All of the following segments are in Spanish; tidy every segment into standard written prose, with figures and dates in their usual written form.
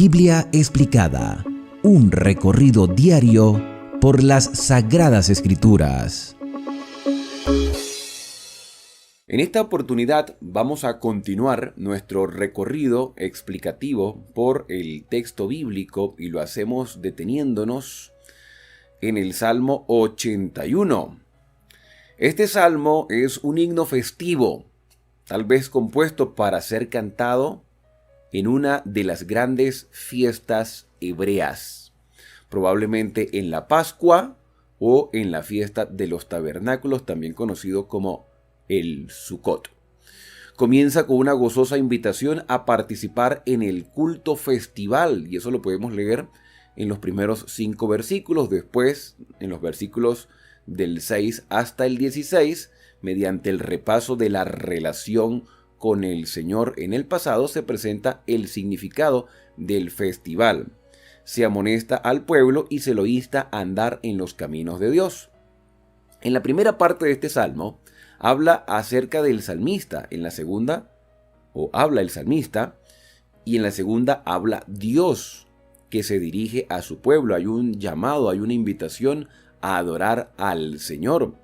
Biblia explicada, un recorrido diario por las Sagradas Escrituras. En esta oportunidad vamos a continuar nuestro recorrido explicativo por el texto bíblico y lo hacemos deteniéndonos en el Salmo 81. Este salmo es un himno festivo, tal vez compuesto para ser cantado en una de las grandes fiestas hebreas, probablemente en la Pascua o en la fiesta de los tabernáculos, también conocido como el Sukkot. Comienza con una gozosa invitación a participar en el culto festival, y eso lo podemos leer en los primeros 5 versículos. Después, en los versículos del 6 hasta el 16, mediante el repaso de la relación con el Señor en el pasado, se presenta el significado del festival. Se amonesta al pueblo y se lo insta a andar en los caminos de Dios. En la primera parte de este salmo, habla acerca del salmista. En la segunda, habla el salmista, y en la segunda habla Dios, que se dirige a su pueblo. Hay un llamado, hay una invitación a adorar al Señor.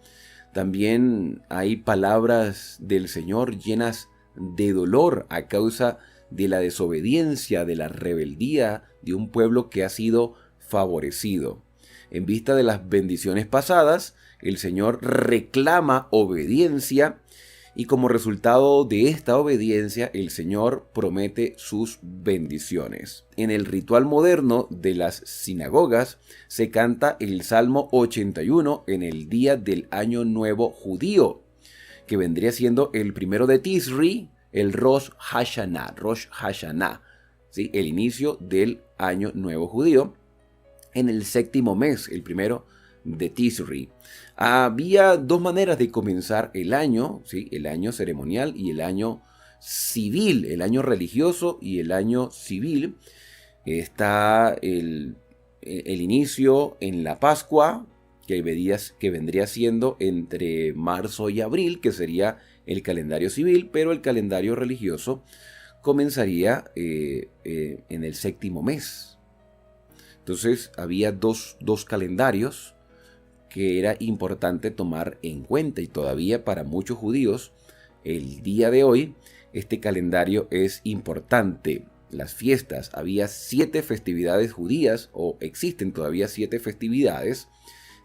También hay palabras del Señor llenas de dolor a causa de la desobediencia, de la rebeldía de un pueblo que ha sido favorecido. En vista de las bendiciones pasadas, el Señor reclama obediencia y como resultado de esta obediencia, el Señor promete sus bendiciones. En el ritual moderno de las sinagogas se canta el Salmo 81 en el día del Año Nuevo Judío, que vendría siendo el primero de Tisri, el Rosh Hashanah, ¿sí? El inicio del Año Nuevo Judío, en el 7º mes, el primero de Tisri. Había 2 maneras de comenzar el año, ¿sí? El año ceremonial y el año civil, el año religioso y el año civil. Está el inicio en la Pascua, que vendría siendo entre marzo y abril, que sería el calendario civil, pero el calendario religioso comenzaría en el 7º mes. Entonces había dos calendarios que era importante tomar en cuenta, y todavía para muchos judíos el día de hoy este calendario es importante. Las fiestas, había 7 festividades judías, o existen todavía 7 festividades,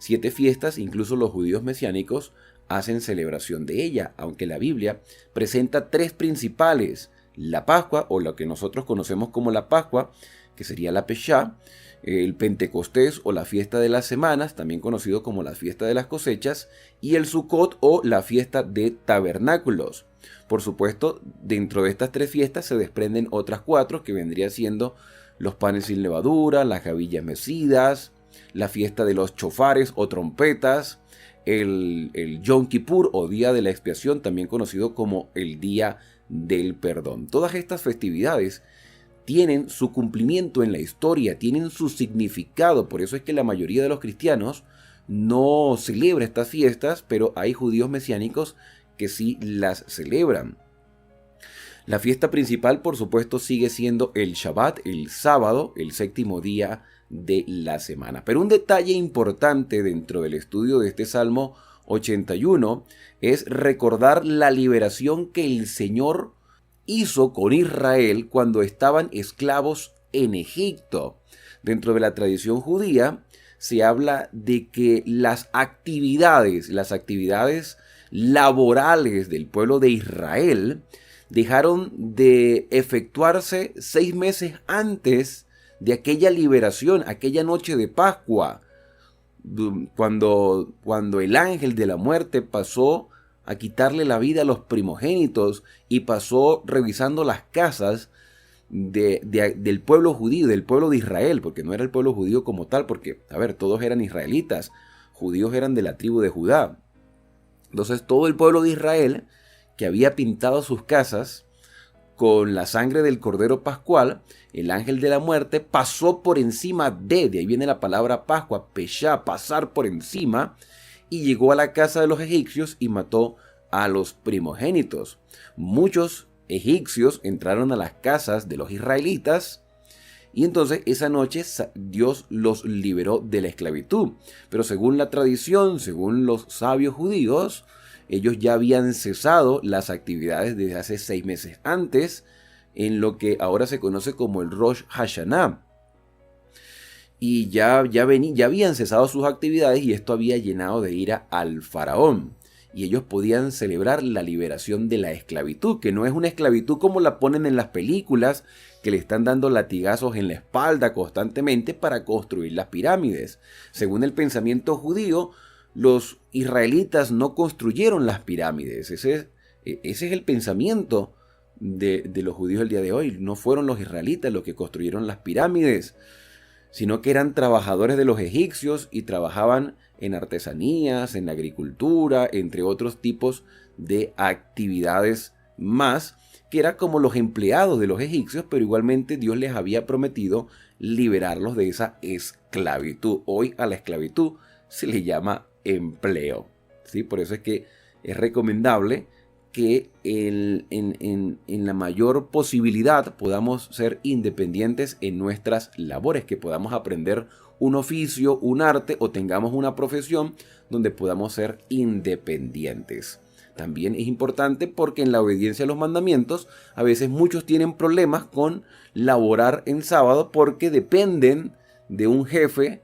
7 fiestas, incluso los judíos mesiánicos hacen celebración de ella, aunque la Biblia presenta 3 principales: la Pascua, o lo que nosotros conocemos como la Pascua, que sería la Peshá; el Pentecostés o la fiesta de las semanas, también conocido como la fiesta de las cosechas; y el Sukkot o la fiesta de tabernáculos. Por supuesto, dentro de estas 3 fiestas se desprenden otras 4, que vendría siendo los panes sin levadura, las gavillas mecidas, la fiesta de los chofares o trompetas, el Yom Kippur o día de la expiación, también conocido como el día del perdón. Todas estas festividades tienen su cumplimiento en la historia, tienen su significado. Por eso es que la mayoría de los cristianos no celebra estas fiestas, pero hay judíos mesiánicos que sí las celebran. La fiesta principal, por supuesto, sigue siendo el Shabbat, el sábado, el 7º día de la semana. Pero un detalle importante dentro del estudio de este Salmo 81 es recordar la liberación que el Señor hizo con Israel cuando estaban esclavos en Egipto. Dentro de la tradición judía se habla de que las actividades laborales del pueblo de Israel dejaron de efectuarse 6 meses antes de aquella liberación, aquella noche de Pascua, cuando el ángel de la muerte pasó a quitarle la vida a los primogénitos y pasó revisando las casas del pueblo judío, del pueblo de Israel, porque no era el pueblo judío como tal, porque, todos eran israelitas, judíos eran de la tribu de Judá. Entonces todo el pueblo de Israel, que había pintado sus casas con la sangre del Cordero Pascual, el ángel de la muerte pasó por encima de ahí viene la palabra Pascua, Peshá, pasar por encima, y llegó a la casa de los egipcios y mató a los primogénitos. Muchos egipcios entraron a las casas de los israelitas Y entonces esa noche Dios los liberó de la esclavitud. Pero según la tradición, según los sabios judíos, ellos ya habían cesado las actividades desde hace 6 meses antes, en lo que ahora se conoce como el Rosh Hashanah. Y ya habían cesado sus actividades, y esto había llenado de ira al faraón. Y ellos podían celebrar la liberación de la esclavitud, que no es una esclavitud como la ponen en las películas, que le están dando latigazos en la espalda constantemente para construir las pirámides. Según el pensamiento judío, los israelitas no construyeron las pirámides. Ese es el pensamiento de los judíos del día de hoy. No fueron los israelitas los que construyeron las pirámides, sino que eran trabajadores de los egipcios y trabajaban en artesanías, en agricultura, entre otros tipos de actividades más, que eran como los empleados de los egipcios, pero igualmente Dios les había prometido liberarlos de esa esclavitud. Hoy a la esclavitud se le llama empleo, ¿sí? Por eso es que es recomendable que en la mayor posibilidad podamos ser independientes en nuestras labores, que podamos aprender un oficio, un arte, o tengamos una profesión donde podamos ser independientes. También es importante porque en la obediencia a los mandamientos a veces muchos tienen problemas con laborar en sábado porque dependen de un jefe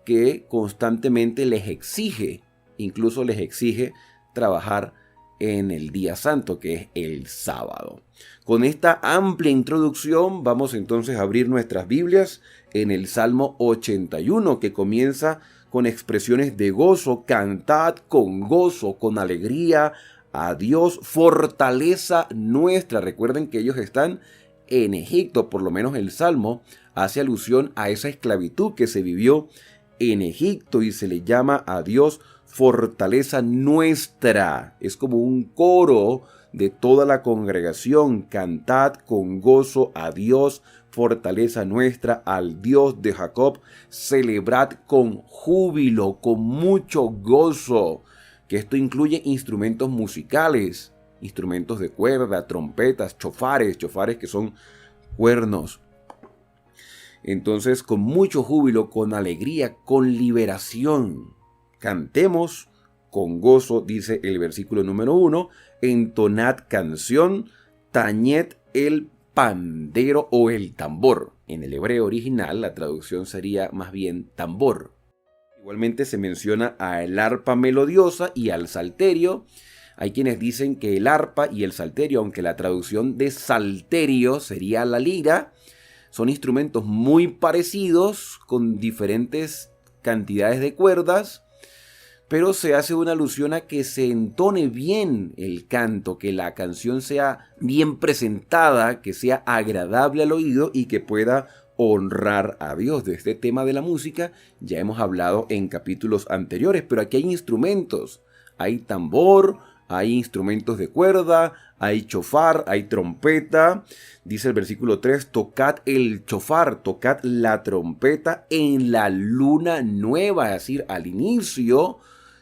que constantemente les exige, incluso les exige trabajar en el día santo, que es el sábado. Con esta amplia introducción vamos entonces a abrir nuestras Biblias en el Salmo 81, que comienza con expresiones de gozo. Cantad con gozo, con alegría a Dios, fortaleza nuestra. Recuerden que ellos están en Egipto, por lo menos el Salmo hace alusión a esa esclavitud que se vivió en Egipto y se le llama a Dios fortaleza nuestra. Es como un coro de toda la congregación. Cantad con gozo a Dios, fortaleza nuestra, al Dios de Jacob. Celebrad con júbilo, con mucho gozo. Que esto incluye instrumentos musicales, instrumentos de cuerda, trompetas, chofares que son cuernos. Entonces, con mucho júbilo, con alegría, con liberación. Cantemos con gozo, dice el versículo número 1, entonad canción, tañed el pandero o el tambor. En el hebreo original la traducción sería más bien tambor. Igualmente se menciona al arpa melodiosa y al salterio. Hay quienes dicen que el arpa y el salterio, aunque la traducción de salterio sería la lira, son instrumentos muy parecidos con diferentes cantidades de cuerdas, pero se hace una alusión a que se entone bien el canto, que la canción sea bien presentada, que sea agradable al oído y que pueda honrar a Dios. De este tema de la música ya hemos hablado en capítulos anteriores, pero aquí hay instrumentos, hay tambor, hay instrumentos de cuerda, hay chofar, hay trompeta. Dice el versículo 3, tocad el chofar, tocad la trompeta en la luna nueva, es decir, al inicio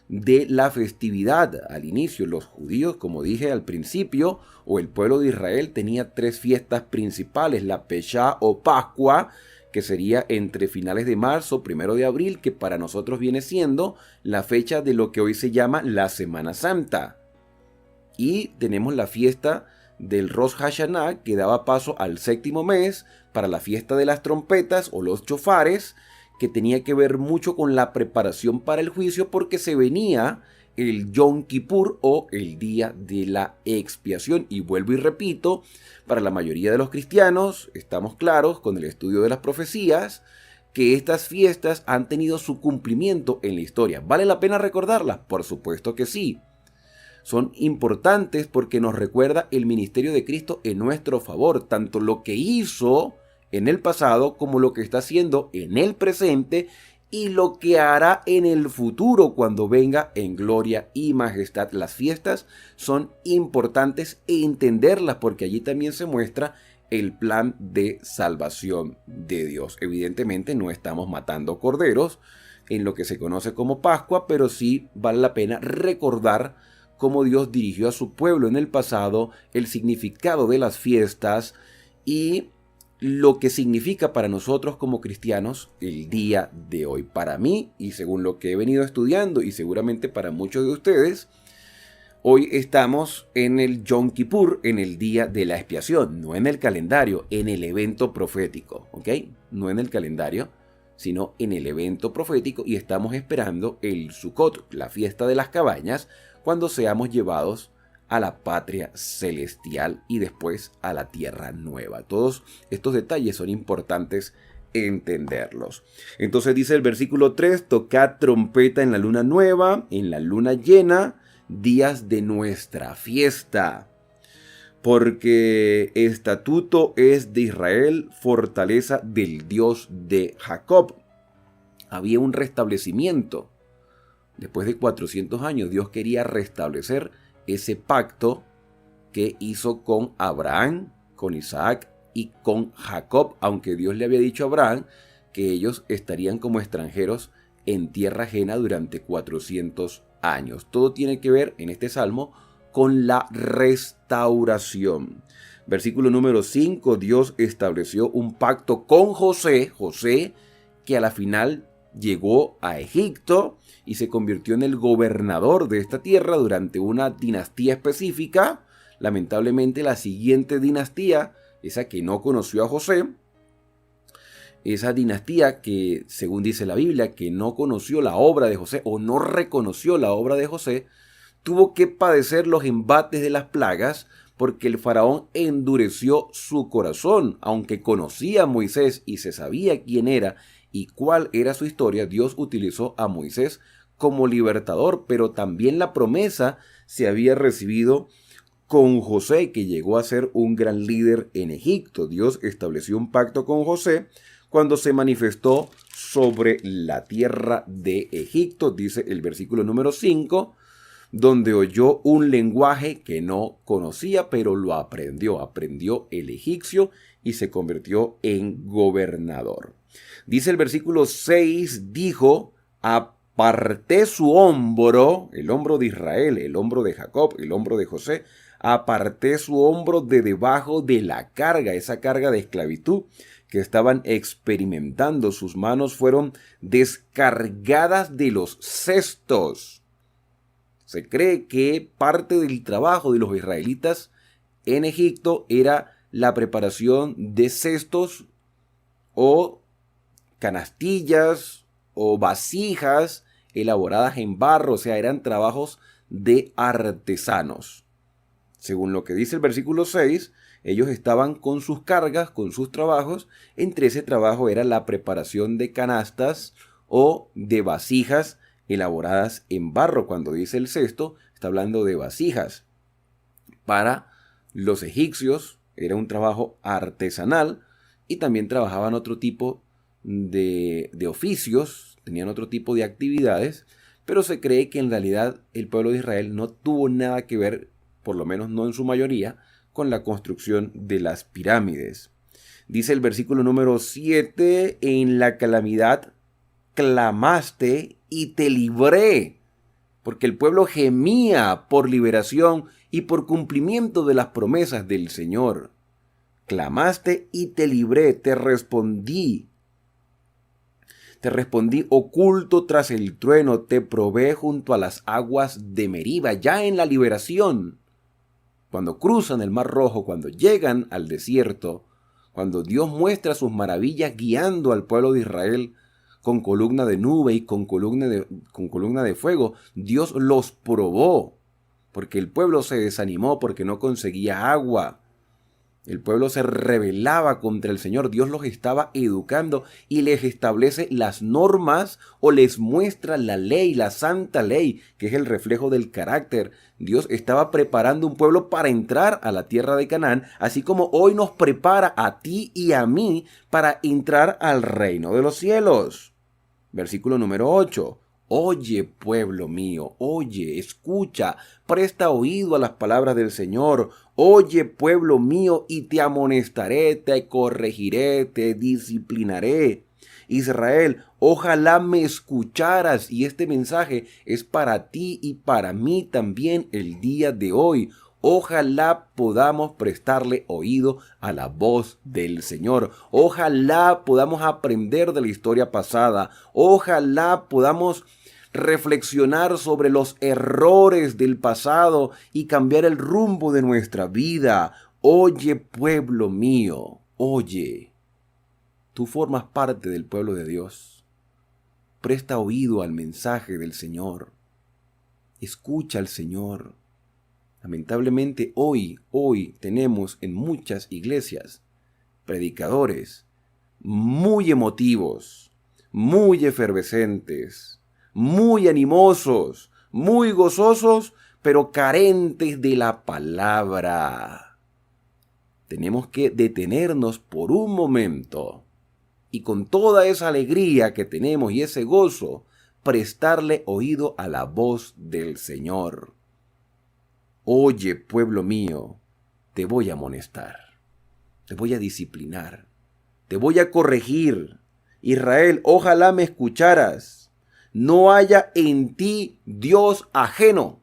de la festividad. Al inicio, los judíos, como dije al principio, o el pueblo de Israel, tenía 3 fiestas principales: la Peshá o Pascua, que sería entre finales de marzo, 1 de abril, que para nosotros viene siendo la fecha de lo que hoy se llama la Semana Santa. Y tenemos la fiesta del Rosh Hashanah, que daba paso al 7º mes para la fiesta de las trompetas o los chofares, que tenía que ver mucho con la preparación para el juicio, porque se venía el Yom Kippur o el día de la expiación. Y vuelvo y repito, para la mayoría de los cristianos estamos claros con el estudio de las profecías que estas fiestas han tenido su cumplimiento en la historia. ¿Vale la pena recordarlas? Por supuesto que sí. Son importantes porque nos recuerda el ministerio de Cristo en nuestro favor, tanto lo que hizo en el pasado como lo que está haciendo en el presente y lo que hará en el futuro cuando venga en gloria y majestad. Las fiestas son importantes entenderlas porque allí también se muestra el plan de salvación de Dios. Evidentemente no estamos matando corderos en lo que se conoce como Pascua, pero sí vale la pena recordar cómo Dios dirigió a su pueblo en el pasado, el significado de las fiestas y lo que significa para nosotros como cristianos el día de hoy. Para mí, y según lo que he venido estudiando, y seguramente para muchos de ustedes, hoy estamos en el Yom Kippur, en el día de la expiación, no en el calendario, en el evento profético, ¿ok? No en el calendario, sino en el evento profético, y estamos esperando el Sukkot, la fiesta de las cabañas, cuando seamos llevados a la patria celestial y después a la tierra nueva. Todos estos detalles son importantes entenderlos. Entonces dice el versículo 3, tocad trompeta en la luna nueva, en la luna llena, días de nuestra fiesta. Porque estatuto es de Israel, fortaleza del Dios de Jacob. Había un restablecimiento. Después de 400 años, Dios quería restablecer ese pacto que hizo con Abraham, con Isaac y con Jacob, aunque Dios le había dicho a Abraham que ellos estarían como extranjeros en tierra ajena durante 400 años. Todo tiene que ver en este salmo con la restauración. Versículo número 5, Dios estableció un pacto con José, que a la final llegó a Egipto y se convirtió en el gobernador de esta tierra durante una dinastía específica. Lamentablemente la siguiente dinastía, esa que no conoció a José, esa dinastía que, según dice la Biblia, que no conoció la obra de José o no reconoció la obra de José, tuvo que padecer los embates de las plagas porque el faraón endureció su corazón. Aunque conocía a Moisés y se sabía quién era y cuál era su historia, Dios utilizó a Moisés como libertador, pero también la promesa se había recibido con José, que llegó a ser un gran líder en Egipto. Dios estableció un pacto con José cuando se manifestó sobre la tierra de Egipto, dice el versículo número 5, donde oyó un lenguaje que no conocía, pero lo aprendió. Aprendió el egipcio y se convirtió en gobernador. Dice el versículo 6, dijo, aparté su hombro, el hombro de Israel, el hombro de Jacob, el hombro de José, aparté su hombro de debajo de la carga, esa carga de esclavitud que estaban experimentando. Sus manos fueron descargadas de los cestos. Se cree que parte del trabajo de los israelitas en Egipto era la preparación de cestos o canastillas o vasijas elaboradas en barro, o sea, eran trabajos de artesanos. Según lo que dice el versículo 6, ellos estaban con sus cargas, con sus trabajos. Entre ese trabajo era la preparación de canastas o de vasijas elaboradas en barro. Cuando dice el cesto, está hablando de vasijas. Para los egipcios era un trabajo artesanal y también trabajaban otro tipo de oficios, tenían otro tipo de actividades, pero se cree que en realidad el pueblo de Israel no tuvo nada que ver, por lo menos no en su mayoría, con la construcción de las pirámides. Dice el versículo número 7, en la calamidad clamaste y te libré, porque el pueblo gemía por liberación y por cumplimiento de las promesas del Señor. Clamaste y te libré, te respondí oculto tras el trueno, te probé junto a las aguas de Meriba, ya en la liberación. Cuando cruzan el Mar Rojo, cuando llegan al desierto, cuando Dios muestra sus maravillas guiando al pueblo de Israel con columna de nube y con columna de fuego, Dios los probó, porque el pueblo se desanimó porque no conseguía agua. El pueblo se rebelaba contra el Señor. Dios los estaba educando y les establece las normas o les muestra la ley, la santa ley, que es el reflejo del carácter. Dios estaba preparando un pueblo para entrar a la tierra de Canaán, así como hoy nos prepara a ti y a mí para entrar al reino de los cielos. Versículo número 8. Oye, pueblo mío, oye, escucha, presta oído a las palabras del Señor. Oye, pueblo mío, y te amonestaré, te corregiré, te disciplinaré. Israel, ojalá me escucharas, y este mensaje es para ti y para mí también el día de hoy. Ojalá podamos prestarle oído a la voz del Señor. Ojalá podamos aprender de la historia pasada. Ojalá podamos reflexionar sobre los errores del pasado y cambiar el rumbo de nuestra vida. Oye, pueblo mío, oye. Tú formas parte del pueblo de Dios. Presta oído al mensaje del Señor. Escucha al Señor. Lamentablemente hoy tenemos en muchas iglesias predicadores muy emotivos, muy efervescentes, muy animosos, muy gozosos, pero carentes de la palabra. Tenemos que detenernos por un momento y con toda esa alegría que tenemos y ese gozo, prestarle oído a la voz del Señor. Oye, pueblo mío, te voy a amonestar, te voy a disciplinar, te voy a corregir. Israel, ojalá me escucharas. No haya en ti Dios ajeno.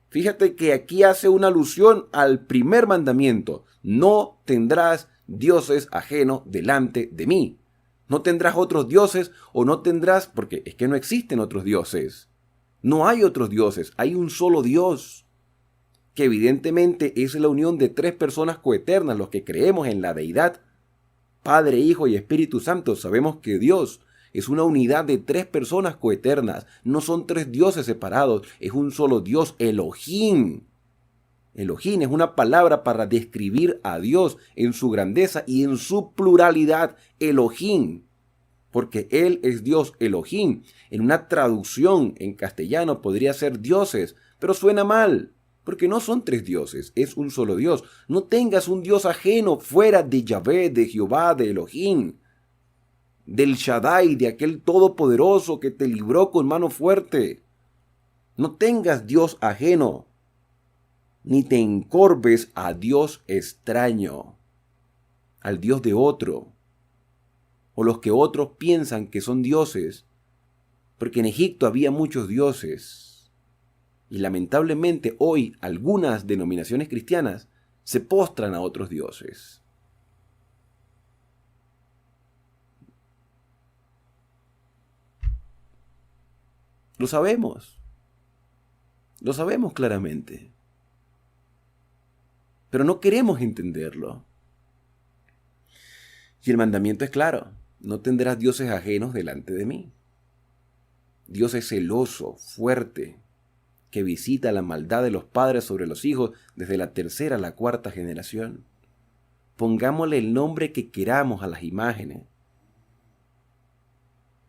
Fíjate que aquí hace una alusión al primer mandamiento. No tendrás dioses ajenos delante de mí. No tendrás otros dioses o no tendrás, porque es que no existen otros dioses. No hay otros dioses, hay un solo Dios, que evidentemente es la unión de tres personas coeternas, los que creemos en la deidad, Padre, Hijo y Espíritu Santo. Sabemos que Dios es una unidad de tres personas coeternas, no son tres dioses separados, es un solo Dios, Elohim. Elohim es una palabra para describir a Dios en su grandeza y en su pluralidad, Elohim. Porque Él es Dios, Elohim. En una traducción en castellano podría ser dioses, pero suena mal, porque no son tres dioses, es un solo Dios. No tengas un Dios ajeno fuera de Yahvé, de Jehová, de Elohim, del Shaddai, de aquel todopoderoso que te libró con mano fuerte. No tengas Dios ajeno, ni te encorves a Dios extraño, al Dios de otro, o los que otros piensan que son dioses, porque en Egipto había muchos dioses, y lamentablemente hoy algunas denominaciones cristianas se postran a otros dioses. Lo sabemos claramente, pero no queremos entenderlo. Y el mandamiento es claro: no tendrás dioses ajenos delante de mí. Dios es celoso, fuerte, que visita la maldad de los padres sobre los hijos desde la tercera a la cuarta generación. Pongámosle el nombre que queramos a las imágenes,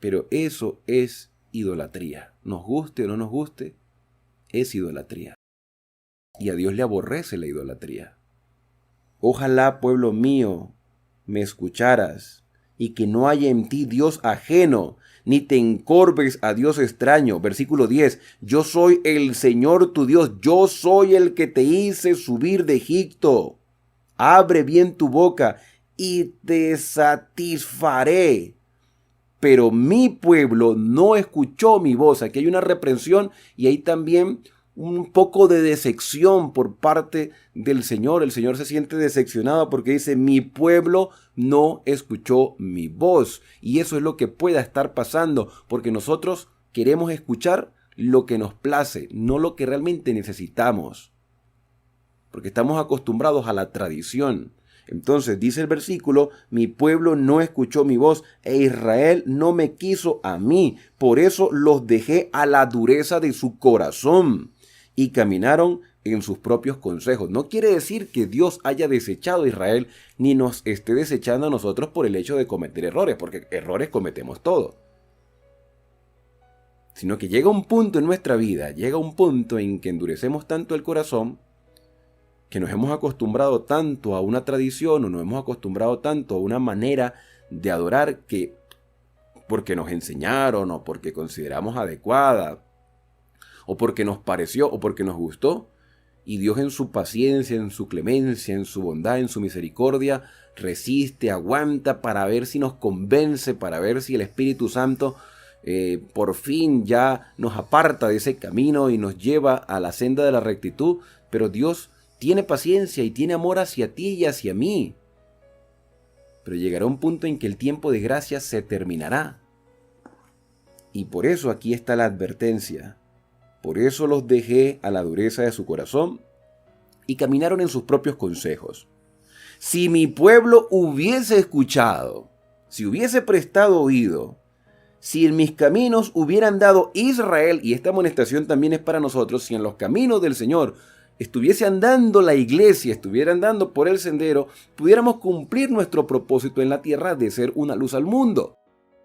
pero eso es idolatría. Nos guste o no nos guste, es idolatría. Y a Dios le aborrece la idolatría. Ojalá, pueblo mío, me escucharas, y que no haya en ti Dios ajeno, ni te encorves a Dios extraño. Versículo 10. Yo soy el Señor tu Dios, yo soy el que te hice subir de Egipto. Abre bien tu boca y te satisfaré. Pero mi pueblo no escuchó mi voz. Aquí hay una reprensión y hay también un poco de decepción por parte del Señor. El Señor se siente decepcionado porque dice: mi pueblo no escuchó mi voz. Y eso es lo que pueda estar pasando, porque nosotros queremos escuchar lo que nos place, no lo que realmente necesitamos, porque estamos acostumbrados a la tradición. Entonces dice el versículo: mi pueblo no escuchó mi voz e Israel no me quiso a mí. Por eso los dejé a la dureza de su corazón y caminaron en sus propios consejos. No quiere decir que Dios haya desechado a Israel ni nos esté desechando a nosotros por el hecho de cometer errores, porque errores cometemos todos. Sino que llega un punto en nuestra vida, llega un punto en que endurecemos tanto el corazón, que nos hemos acostumbrado tanto a una tradición o nos hemos acostumbrado tanto a una manera de adorar que, porque nos enseñaron o porque consideramos adecuada o porque nos pareció o porque nos gustó, y Dios en su paciencia, en su clemencia, en su bondad, en su misericordia, resiste, aguanta para ver si nos convence, para ver si el Espíritu Santo por fin ya nos aparta de ese camino y nos lleva a la senda de la rectitud. pero Dios tiene paciencia y tiene amor hacia ti y hacia mí. Pero llegará un punto en que el tiempo de gracia se terminará. Y por eso aquí está la advertencia. Por eso los dejé a la dureza de su corazón y caminaron en sus propios consejos. Si mi pueblo hubiese escuchado, si hubiese prestado oído, si en mis caminos hubiera andado Israel, y esta amonestación también es para nosotros, si en los caminos del Señor estuviese andando la iglesia, estuviera andando por el sendero, pudiéramos cumplir nuestro propósito en la tierra de ser una luz al mundo.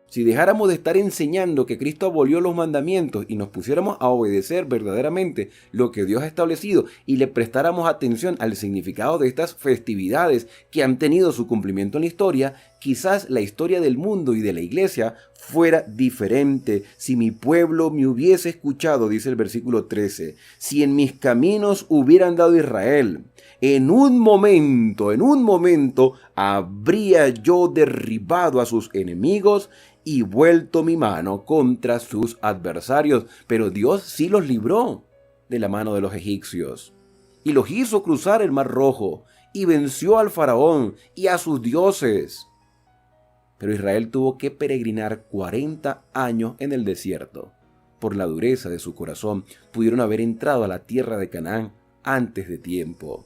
Si dejáramos de estar enseñando que Cristo abolió los mandamientos y nos pusiéramos a obedecer verdaderamente lo que Dios ha establecido y le prestáramos atención al significado de estas festividades que han tenido su cumplimiento en la historia, quizás la historia del mundo y de la iglesia fuera diferente. Si mi pueblo me hubiese escuchado, dice el versículo 13, si en mis caminos hubiera andado Israel, en un momento habría yo derribado a sus enemigos y vuelto mi mano contra sus adversarios. Pero Dios sí los libró de la mano de los egipcios y los hizo cruzar el Mar Rojo y venció al faraón y a sus dioses. Pero Israel tuvo que peregrinar 40 años en el desierto. Por la dureza de su corazón pudieron haber entrado a la tierra de Canaán antes de tiempo.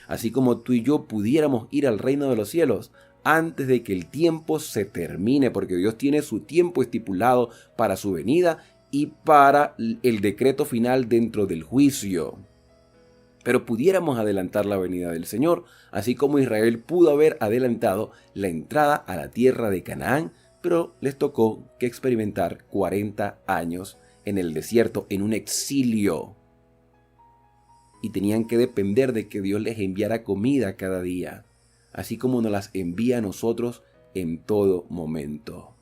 Así como tú y yo pudiéramos ir al reino de los cielos antes de que el tiempo se termine, porque Dios tiene su tiempo estipulado para su venida y para el decreto final dentro del juicio. Pero pudiéramos adelantar la venida del Señor, así como Israel pudo haber adelantado la entrada a la tierra de Canaán, pero les tocó que experimentar 40 años en el desierto, en un exilio. Y tenían que depender de que Dios les enviara comida cada día, así como nos las envía a nosotros en todo momento.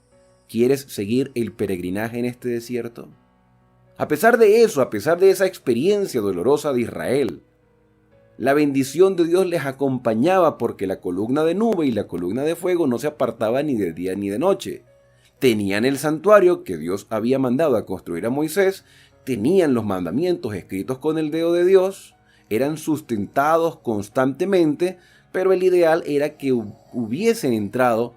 ¿Quieres seguir el peregrinaje en este desierto? A pesar de eso, a pesar de esa experiencia dolorosa de Israel, la bendición de Dios les acompañaba porque la columna de nube y la columna de fuego no se apartaban ni de día ni de noche. Tenían el santuario que Dios había mandado a construir a Moisés, tenían los mandamientos escritos con el dedo de Dios, eran sustentados constantemente, pero el ideal era que hubiesen entrado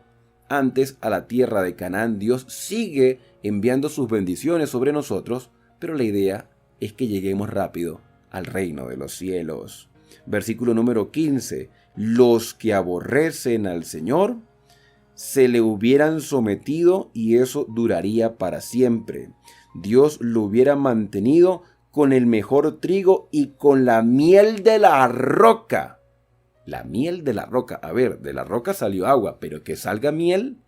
antes a la tierra de Canaán. Dios sigue enviando sus bendiciones sobre nosotros, pero la idea es que lleguemos rápido al reino de los cielos. Versículo número 15. Los que aborrecen al Señor se le hubieran sometido y eso duraría para siempre. Dios lo hubiera mantenido con el mejor trigo y con la miel de la roca. La miel de la roca. A ver, de la roca salió agua, pero que salga miel.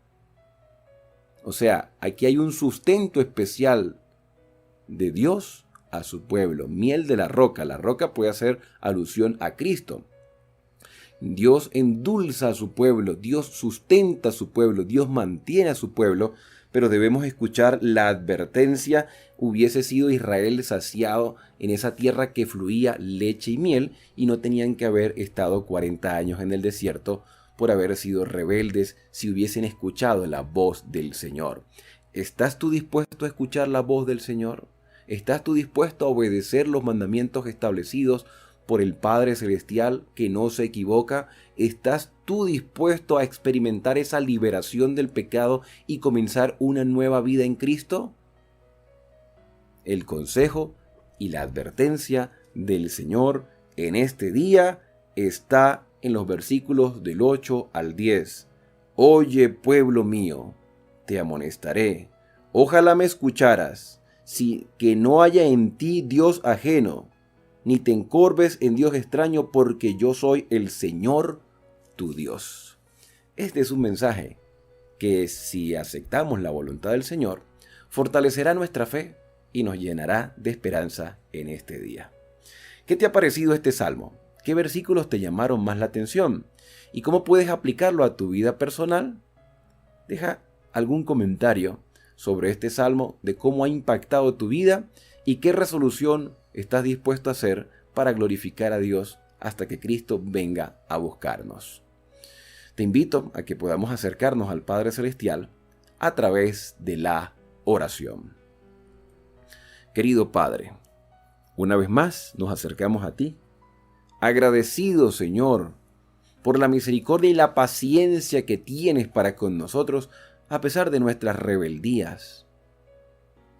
O sea, aquí hay un sustento especial de Dios a su pueblo. Miel de la roca. La roca puede hacer alusión a Cristo. Dios endulza a su pueblo, Dios sustenta a su pueblo, Dios mantiene a su pueblo, pero debemos escuchar la advertencia. Hubiese sido Israel saciado en esa tierra que fluía leche y miel y no tenían que haber estado 40 años en el desierto por haber sido rebeldes si hubiesen escuchado la voz del Señor. ¿Estás tú dispuesto a escuchar la voz del Señor? ¿Estás tú dispuesto a obedecer los mandamientos establecidos por el Padre Celestial que no se equivoca? ¿Estás tú dispuesto a experimentar esa liberación del pecado y comenzar una nueva vida en Cristo? El consejo y la advertencia del Señor en este día está en los versículos del 8 al 10. Oye, pueblo mío, te amonestaré. Ojalá me escucharas, si que no haya en ti Dios ajeno, ni te encorves en Dios extraño, porque yo soy el Señor tu Dios. Este es un mensaje que, si aceptamos la voluntad del Señor, fortalecerá nuestra fe y nos llenará de esperanza en este día. ¿Qué te ha parecido este salmo? ¿Qué versículos te llamaron más la atención? ¿Y cómo puedes aplicarlo a tu vida personal? Deja algún comentario sobre este salmo, de cómo ha impactado tu vida y qué resolución estás dispuesto a hacer para glorificar a Dios hasta que Cristo venga a buscarnos. Te invito a que podamos acercarnos al Padre Celestial a través de la oración. Querido Padre, una vez más nos acercamos a ti agradecidos, Señor, por la misericordia y la paciencia que tienes para con nosotros a pesar de nuestras rebeldías.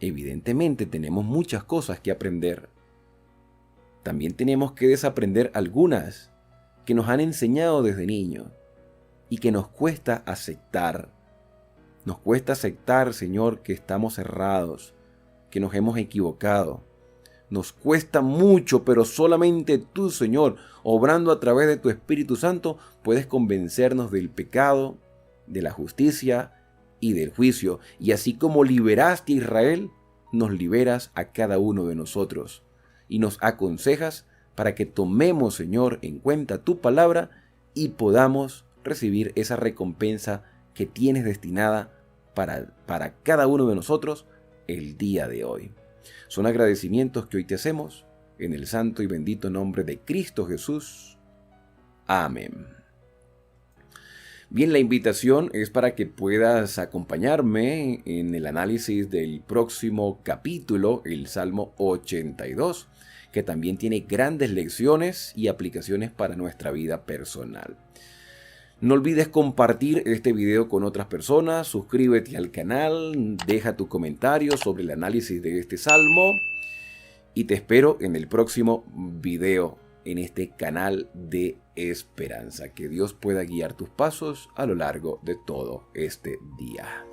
Evidentemente tenemos muchas cosas que aprender. También tenemos que desaprender algunas que nos han enseñado desde niños y que nos cuesta aceptar. Nos cuesta aceptar, Señor, que estamos errados, que nos hemos equivocado. Nos cuesta mucho, pero solamente tú, Señor, obrando a través de tu Espíritu Santo, puedes convencernos del pecado, de la justicia y del juicio. Y así como liberaste a Israel, nos liberas a cada uno de nosotros. Y nos aconsejas para que tomemos, Señor, en cuenta tu palabra y podamos recibir esa recompensa que tienes destinada para cada uno de nosotros el día de hoy. Son agradecimientos que hoy te hacemos en el santo y bendito nombre de Cristo Jesús. Amén. Bien, la invitación es para que puedas acompañarme en el análisis del próximo capítulo, el Salmo 82, que también tiene grandes lecciones y aplicaciones para nuestra vida personal. No olvides compartir este video con otras personas, suscríbete al canal, deja tu comentario sobre el análisis de este salmo y te espero en el próximo video en este canal de esperanza. Que Dios pueda guiar tus pasos a lo largo de todo este día.